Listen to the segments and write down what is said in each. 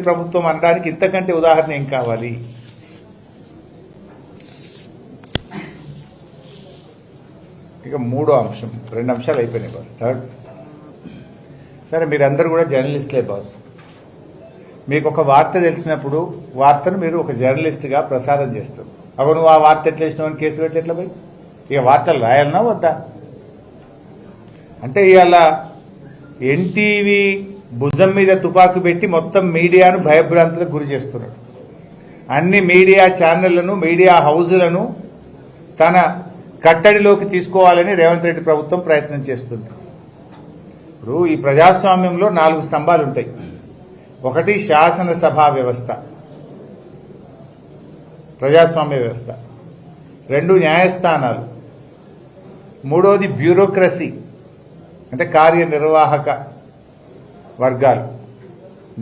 ప్రభుత్వం అనడానికి ఇంతకంటే ఉదాహరణ ఏం కావాలి? ఇక మూడో అంశం, రెండు అంశాలు అయిపోయినాయి బాస్. థర్డ్, సరే మీరందరూ కూడా జర్నలిస్టులే బాస్. మీకు ఒక వార్త తెలిసినప్పుడు వార్తను మీరు ఒక జర్నలిస్ట్గా ప్రసారం చేస్తారు. అవి నువ్వు ఆ వార్త ఎట్లా వేసినావు కేసు పెట్టి ఎట్లా పోయి ఇక వార్తలు రాయాలన్నా వద్దా? అంటే ఇవాళ ఎన్టీవీ భుజం మీద తుపాకు పెట్టి మొత్తం మీడియాను భయభ్రాంతులకు గురి చేస్తున్నాడు. అన్ని మీడియా ఛానళ్లను, మీడియా హౌజులను తన కట్టడిలోకి తీసుకోవాలని రేవంత్ రెడ్డి ప్రభుత్వం ప్రయత్నం చేస్తుంది. ఇప్పుడు ఈ ప్రజాస్వామ్యంలో 4 స్తంభాలు ఉంటాయి. ఒకటి శాసనసభా వ్యవస్థ, ప్రజాస్వామ్య వ్యవస్థ. 2 న్యాయస్థానాలు. 3వది బ్యూరోక్రసీ, అంటే కార్యనిర్వాహక వర్గాలు.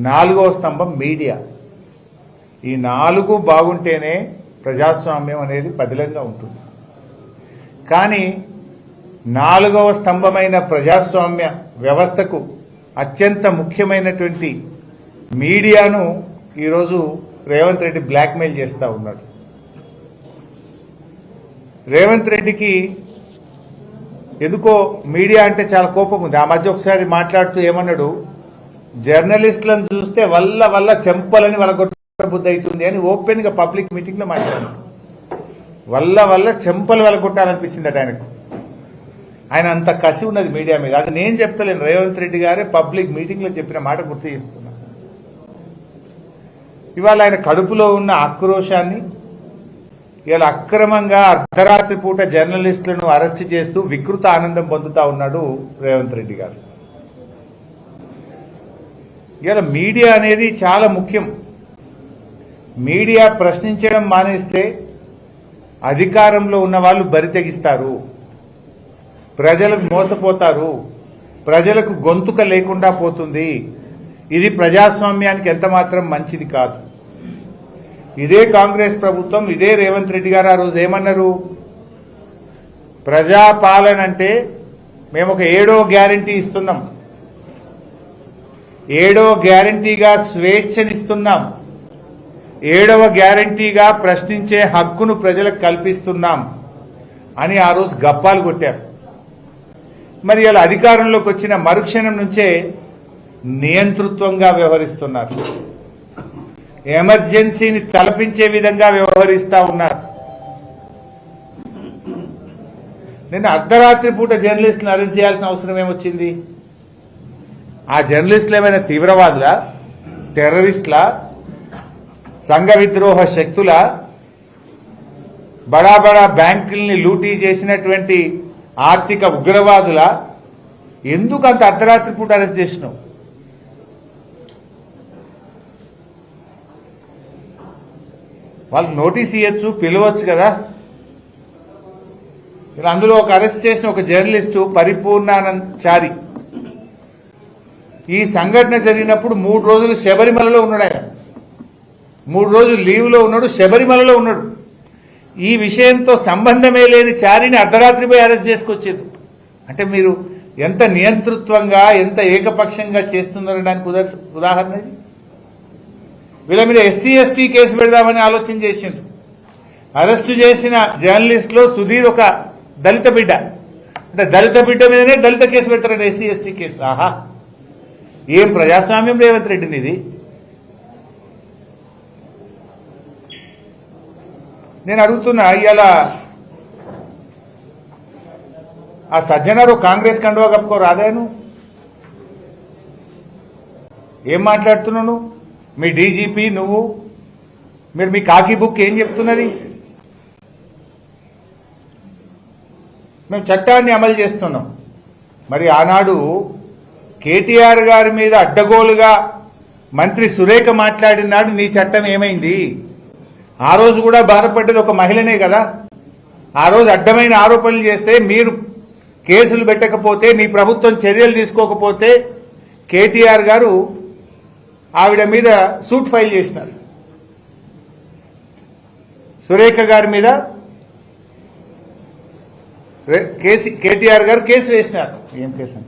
4వ స్తంభం మీడియా. ఈ 4 బాగుంటేనే ప్రజాస్వామ్యం అనేది పదిలంగా ఉంటుంది. కానీ 4వ స్తంభమైన ప్రజాస్వామ్య వ్యవస్థకు అత్యంత ముఖ్యమైనటువంటి మీడియాను ఈరోజు రేవంత్ రెడ్డి బ్లాక్మెయిల్ చేస్తూ ఉన్నాడు. రేవంత్ రెడ్డికి ఎందుకో మీడియా అంటే చాలా కోపం ఉంది. ఆ మధ్య ఒకసారి మాట్లాడుతూ ఏమన్నాడు, జర్నలిస్టులను చూస్తే వల్ల చెంపలని వలగొట్ట బుద్ధి అవుతుంది అని ఓపెన్ గా పబ్లిక్ మీటింగ్ లో మాట్లాడాడు. వల్ల చెంపలు వలగొట్టాలనిపించిందట ఆయనకు. ఆయన అంత కసి ఉన్నది మీడియా మీద. అది నేను చెప్తలేను, రేవంత్ రెడ్డి గారే పబ్లిక్ మీటింగ్ లో చెప్పిన మాట గుర్తు చేస్తున్నా. ఇవాళ ఆయన కడుపులో ఉన్న ఆక్రోశాన్ని ఇలా అక్రమంగా అర్ధరాత్రి పూట జర్నలిస్టులను అరెస్ట్ చేస్తూ వికృత ఆనందం పొందుతా ఉన్నాడు రేవంత్ రెడ్డి గారు. ఇలా మీడియా అనేది చాలా ముఖ్యం. మీడియా ప్రశ్నించడం మానేస్తే అధికారంలో ఉన్న వాళ్ళు బరి తెగిస్తారు, ప్రజలకు మోసపోతారు, ప్రజలకు గొంతుక లేకుండా పోతుంది. ఇది ప్రజాస్వామ్యానికి ఎంత మాత్రం మంచిది కాదు. ఇదే కాంగ్రెస్ ప్రభుత్వం, ఇదే రేవంత్ రెడ్డి గారు ఆ రోజు ఏమన్నారు, ప్రజాపాలన అంటే మేము ఒక 7వ గ్యారంటీ ఇస్తున్నాం, 7వ గ్యారంటీగా స్వేచ్ఛనిస్తున్నాం, 7వ గ్యారంటీగా ప్రశ్నించే హక్కును ప్రజలకు కల్పిస్తున్నాం అని ఆ రోజు గప్పాలు కొట్టారు. మరి ఇలా అధికారంలోకి వచ్చిన మరుక్షణం నుంచే నియంతృత్వంగా వ్యవహరిస్తున్నారు. ఎమర్జెన్సీని తలపించే విధంగా వ్యవహరిస్తా ఉన్నారు. నేను అర్ధరాత్రి పూట జర్నలిస్టులను అరెస్ట్ చేయాల్సిన అవసరం ఏమొచ్చింది? ఆ జర్నలిస్టులు ఏమైనా తీవ్రవాదులా, టెర్రరిస్టులా, సంఘ విద్రోహ శక్తుల, బడా బడా బ్యాంకుల్ని లూటీ చేసినటువంటి ఆర్థిక ఉగ్రవాదుల? ఎందుకు అంత అర్ధరాత్రి పూట అరెస్ట్ చేసినావు? వాళ్ళకి నోటీస్ ఇవ్వచ్చు, పిలవచ్చు కదా. ఇలా అందులో ఒక అరెస్ట్ చేసిన ఒక జర్నలిస్టు పరిపూర్ణానందచారి. ఈ సంఘటన జరిగినప్పుడు 3 రోజులు శబరిమలలో ఉన్నాడు. ఆయన 3 రోజులు లీవ్లో ఉన్నాడు, శబరిమలలో ఉన్నాడు. ఈ విషయంతో సంబంధమే లేని చారిని అర్ధరాత్రి పోయి అరెస్ట్ చేసుకొచ్చేది. అంటే మీరు ఎంత నియంతృత్వంగా, ఎంత ఏకపక్షంగా చేస్తున్నారనడానికి ఉదాహరణ ఇది. వీళ్ళ మీద ఎస్సీ ఎస్టీ కేసు పెడదామని ఆలోచన చేసిండ్రు. అరెస్టు చేసిన జర్నలిస్టులో సుధీర్ ఒక దళిత బిడ్డ. అంటే దళిత బిడ్డ మీదనే దళిత కేసు పెడతారండి, ఎస్సీ ఎస్టీ కేసు. ఆహా, ఏం ప్రజాస్వామ్యం రేవంత్ రెడ్డిని ఇది. నేను అడుగుతున్నా, ఇవాళ ఆ సజ్జనారు కాంగ్రెస్ కండువా కప్పుకో రాదాను? ఏం మాట్లాడుతున్నావు నువ్వు? మీ డీజీపీ నువ్వు, మీరు మీ కాకి బుక్ ఏం చెప్తున్నది? మేము చట్టాన్ని అమలు చేస్తున్నాం. మరి ఆనాడు కేటీఆర్ గారి మీద అడ్డగోలుగా మంత్రి సురేఖ మాట్లాడినాడు, నీ చట్టం ఏమైంది? ఆ రోజు కూడా బాధపడ్డది ఒక మహిళనే కదా. ఆ రోజు అడ్డమైన ఆరోపణలు చేస్తే మీరు కేసులు పెట్టకపోతే, మీ ప్రభుత్వం చర్యలు తీసుకోకపోతే కేటీఆర్ గారు ఆవిడ మీద సూట్ ఫైల్ చేసినారు. సురేఖ గారి మీద కేటీఆర్ గారు కేసు వేసినారు. ఏం కేసు అంటే